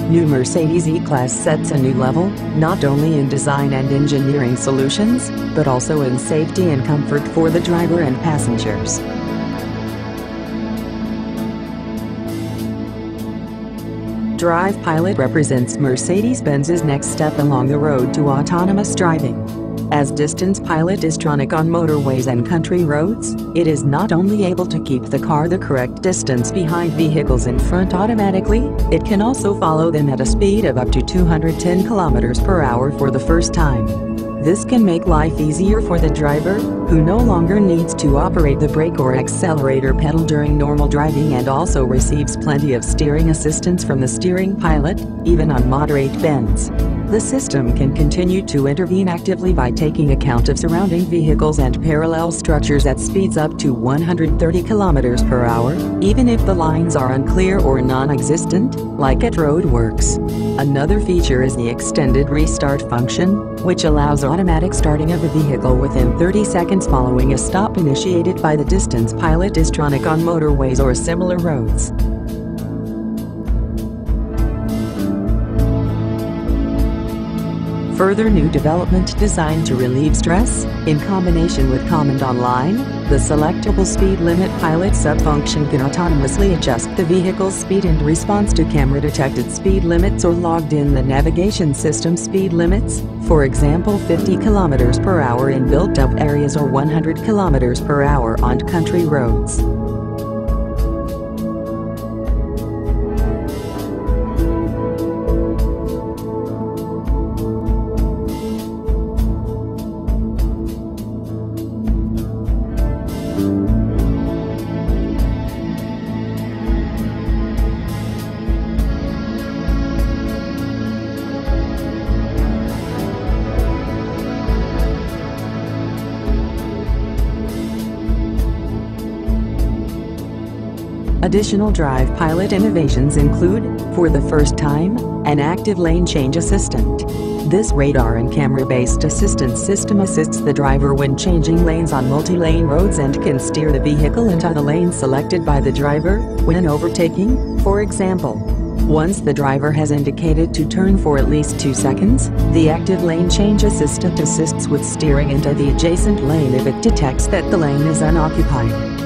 New Mercedes E-Class sets a new level, not only in design and engineering solutions, but also in safety and comfort for the driver and passengers. Drive Pilot represents Mercedes-Benz's next step along the road to autonomous driving. As Distance Pilot is tronic on motorways and country roads, it is not only able to keep the car the correct distance behind vehicles in front automatically, it can also follow them at a speed of up to 210 km per hour for the first time. This can make life easier for the driver, who no longer needs to operate the brake or accelerator pedal during normal driving and also receives plenty of steering assistance from the steering pilot, even on moderate bends. The system can continue to intervene actively by taking account of surrounding vehicles and parallel structures at speeds up to 130 km per hour, even if the lines are unclear or non-existent, like at roadworks. Another feature is the extended restart function, which allows automatic starting of a vehicle within 30 seconds following a stop initiated by the Distance Pilot tronic on motorways or similar roads. Further new development designed to relieve stress, in combination with Command Online, the selectable speed limit pilot subfunction can autonomously adjust the vehicle's speed in response to camera-detected speed limits or logged in the navigation system speed limits, for example 50 km per hour in built-up areas or 100 km per hour on country roads. Additional Drive Pilot innovations include, for the first time, an active lane change assistant. This radar and camera-based assistance system assists the driver when changing lanes on multi-lane roads and can steer the vehicle into the lane selected by the driver, when overtaking, for example. Once the driver has indicated to turn for at least 2 seconds, the active lane change assistant assists with steering into the adjacent lane if it detects that the lane is unoccupied.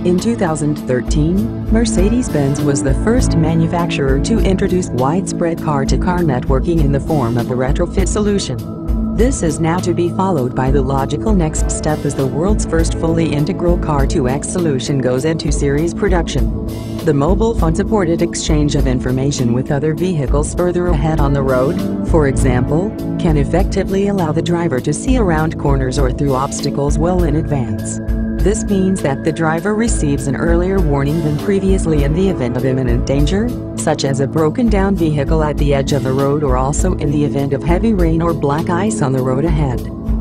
In 2013, Mercedes-Benz was the first manufacturer to introduce widespread car-to-car networking in the form of a retrofit solution. This is now to be followed by the logical next step as the world's first fully integral car-to-X solution goes into series production. The mobile phone-supported exchange of information with other vehicles further ahead on the road, for example, can effectively allow the driver to see around corners or through obstacles well in advance. This means that the driver receives an earlier warning than previously in the event of imminent danger, such as a broken-down vehicle at the edge of the road or also in the event of heavy rain or black ice on the road ahead.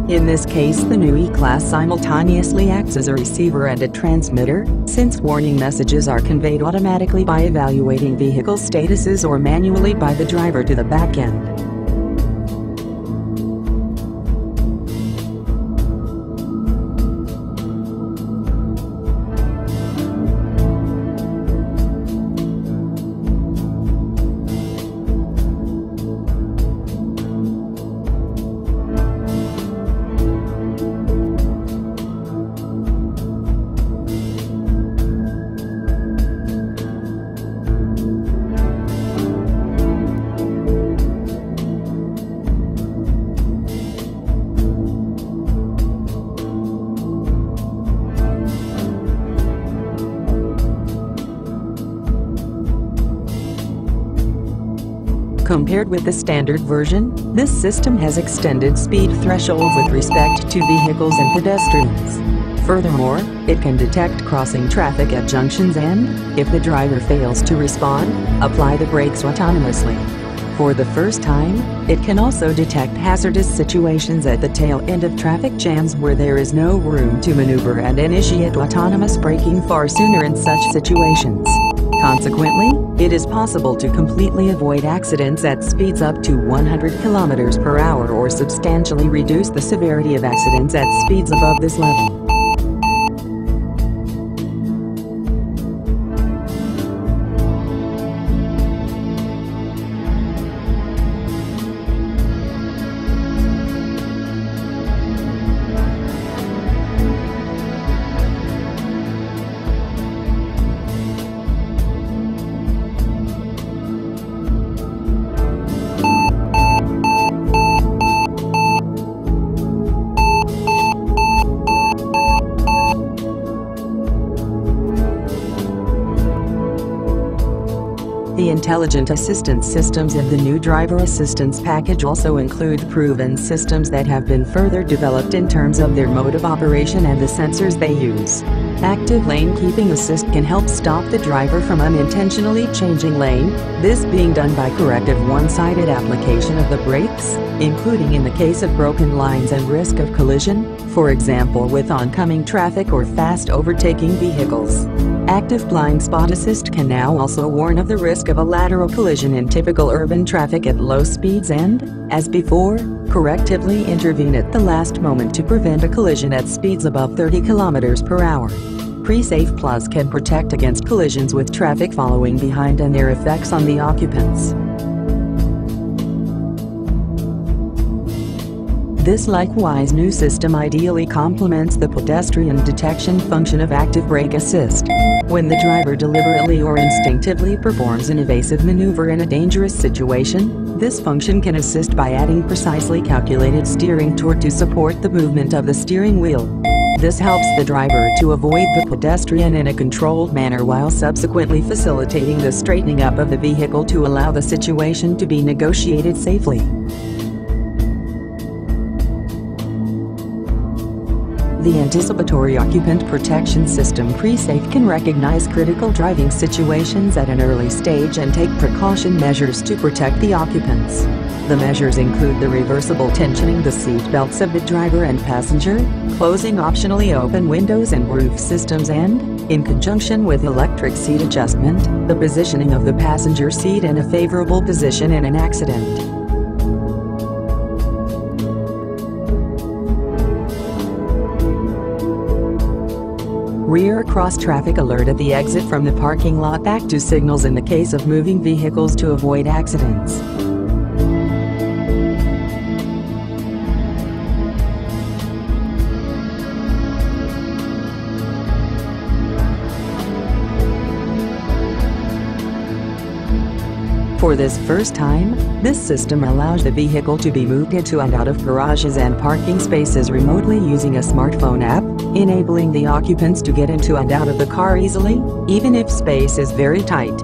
In this case, the new E-Class simultaneously acts as a receiver and a transmitter, since warning messages are conveyed automatically by evaluating vehicle statuses or manually by the driver to the back end. Compared with the standard version, this system has extended speed threshold with respect to vehicles and pedestrians. Furthermore, it can detect crossing traffic at junctions and, if the driver fails to respond, apply the brakes autonomously. For the first time, it can also detect hazardous situations at the tail end of traffic jams where there is no room to maneuver and initiate autonomous braking far sooner in such situations. Consequently, it is possible to completely avoid accidents at speeds up to 100 km per hour or substantially reduce the severity of accidents at speeds above this level. The intelligent assistance systems of the new driver assistance package also include proven systems that have been further developed in terms of their mode of operation and the sensors they use. Active lane keeping assist can help stop the driver from unintentionally changing lane, this being done by corrective one-sided application of the brakes, including in the case of broken lines and risk of collision, for example with oncoming traffic or fast overtaking vehicles. Active blind spot assist can now also warn of the risk of a lateral collision in typical urban traffic at low speeds and, as before, correctively intervene at the last moment to prevent a collision at speeds above 30 km per hour. Pre-Safe Plus can protect against collisions with traffic following behind and their effects on the occupants. This likewise new system ideally complements the pedestrian detection function of active brake assist. When the driver deliberately or instinctively performs an evasive maneuver in a dangerous situation, this function can assist by adding precisely calculated steering torque to support the movement of the steering wheel. This helps the driver to avoid the pedestrian in a controlled manner while subsequently facilitating the straightening up of the vehicle to allow the situation to be negotiated safely. The anticipatory occupant protection system Pre-Safe can recognize critical driving situations at an early stage and take precaution measures to protect the occupants. The measures include the reversible tensioning the seat belts of the driver and passenger, closing optionally open windows and roof systems and, in conjunction with electric seat adjustment, the positioning of the passenger seat in a favorable position in an accident. Rear cross-traffic alert at the exit from the parking lot act to signals in the case of moving vehicles to avoid accidents. For this first time, this system allows the vehicle to be moved into and out of garages and parking spaces remotely using a smartphone app, enabling the occupants to get into and out of the car easily, even if space is very tight.